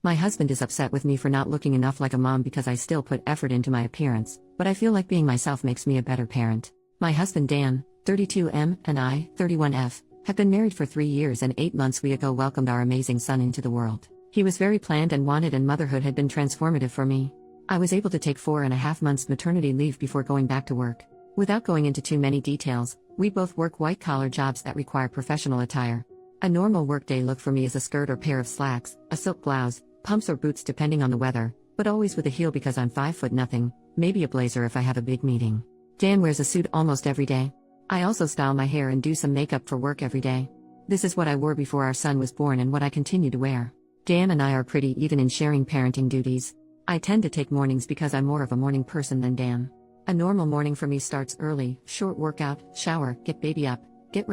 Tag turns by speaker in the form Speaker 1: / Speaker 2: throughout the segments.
Speaker 1: My husband is upset with me for not looking enough like a mom because I still put effort into my appearance, but I feel like being myself makes me a better parent. My husband Dan, 32M, and I, 31F, have been married for 3 years and 8 months ago welcomed our amazing son into the world. He was very planned and wanted, and motherhood had been transformative for me. I was able to take 4.5 months maternity leave before going back to work. Without going into too many details, we both work white-collar jobs that require professional attire. A normal workday look for me is a skirt or pair of slacks, a silk blouse, pumps or boots depending on the weather, but always with a heel because I'm 5'0", maybe a blazer if I have a big meeting. Dan wears a suit almost every day. I also style my hair and do some makeup for work every day. This is what I wore before our son was born and what I continue to wear. Dan and I are pretty even in sharing parenting duties. I tend to take mornings because I'm more of a morning person than Dan. A normal morning for me starts early, short workout, shower, get baby up, get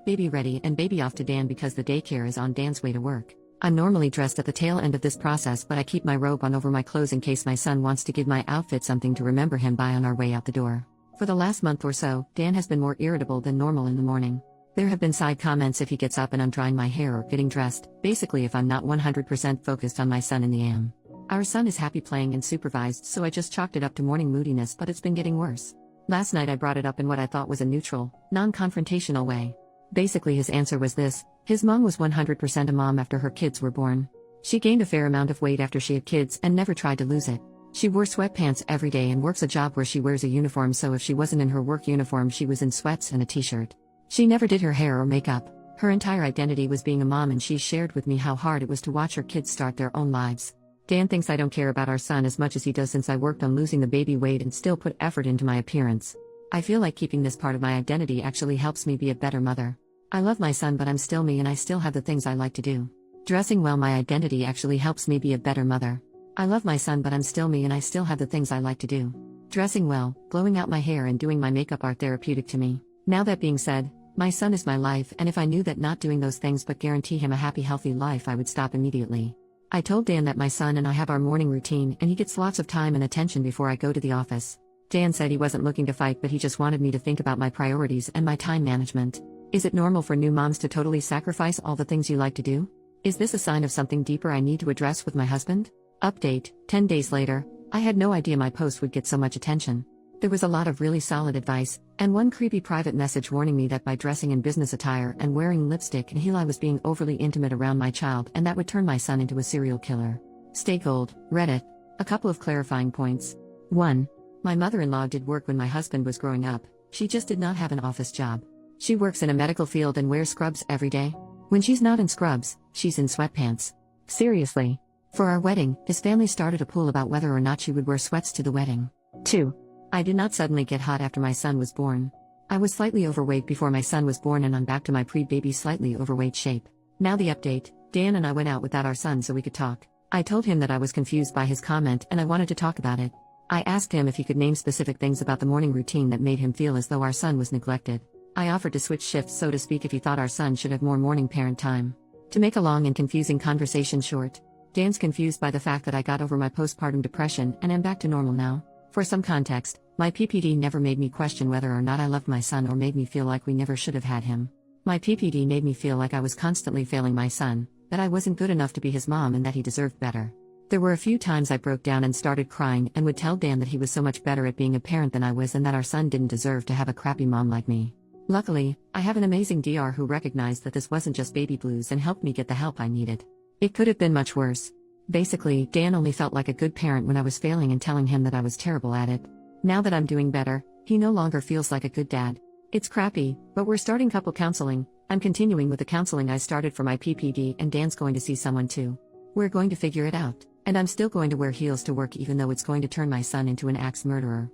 Speaker 1: baby ready and baby off to Dan because the daycare is on Dan's way to work. I'm normally dressed at the tail end of this process, but I keep my robe on over my clothes in case my son wants to give my outfit something to remember him by on our way out the door. For the last month or so, Dan has been more irritable than normal in the morning. There have been side comments if he gets up and I'm drying my hair or getting dressed, basically if I'm not 100% focused on my son in the AM. Our son is happy playing and supervised, so I just chalked it up to morning moodiness, but it's been getting worse. Last night I brought it up in what I thought was a neutral, non-confrontational way. Basically his answer was this: his mom was 100% a mom after her kids were born. She gained a fair amount of weight after she had kids and never tried to lose it. She wore sweatpants every day and works a job where she wears a uniform, so if she wasn't in her work uniform she was in sweats and a t-shirt. She never did her hair or makeup. Her entire identity was being a mom, and she shared with me how hard it was to watch her kids start their own lives. Dan thinks I don't care about our son as much as he does since I worked on losing the baby weight and still put effort into my appearance. I feel like keeping this part of my identity actually helps me be a better mother. I love my son, but I'm still me and I still have the things I like to do. Dressing well, my identity actually helps me be a better mother. I love my son, but I'm still me and I still have the things I like to do. Dressing well, blowing out my hair and doing my makeup are therapeutic to me. Now that being said, my son is my life, and if I knew that not doing those things but guarantee him a happy, healthy life, I would stop immediately. I told Dan that my son and I have our morning routine and he gets lots of time and attention before I go to the office. Dan said he wasn't looking to fight, but he just wanted me to think about my priorities and my time management. Is it normal for new moms to totally sacrifice all the things you like to do? Is this a sign of something deeper I need to address with my husband? Update: 10 days later. I had no idea my post would get so much attention. There was a lot of really solid advice, and one creepy private message warning me that by dressing in business attire and wearing lipstick and heel I was being overly intimate around my child and that would turn my son into a serial killer. Stay gold, Reddit. A couple of clarifying points. 1. My mother-in-law did work when my husband was growing up. She just did not have an office job. She works in a medical field and wears scrubs every day. When she's not in scrubs, she's in sweatpants. Seriously. For our wedding, his family started a pool about whether or not she would wear sweats to the wedding. 2. I did not suddenly get hot after my son was born. I was slightly overweight before my son was born and I'm back to my pre-baby slightly overweight shape. Now the update: Dan and I went out without our son so we could talk. I told him that I was confused by his comment and I wanted to talk about it. I asked him if he could name specific things about the morning routine that made him feel as though our son was neglected. I offered to switch shifts, so to speak, if he thought our son should have more morning parent time. To make a long and confusing conversation short, Dan's confused by the fact that I got over my postpartum depression and am back to normal now. For some context, my PPD never made me question whether or not I loved my son or made me feel like we never should have had him. My PPD made me feel like I was constantly failing my son, that I wasn't good enough to be his mom and that he deserved better. There were a few times I broke down and started crying and would tell Dan that he was so much better at being a parent than I was and that our son didn't deserve to have a crappy mom like me. Luckily, I have an amazing DR who recognized that this wasn't just baby blues and helped me get the help I needed. It could have been much worse. Basically, Dan only felt like a good parent when I was failing and telling him that I was terrible at it. Now that I'm doing better, he no longer feels like a good dad. It's crappy, but we're starting couple counseling. I'm continuing with the counseling I started for my PPD, and Dan's going to see someone too. We're going to figure it out, and I'm still going to wear heels to work even though it's going to turn my son into an axe murderer.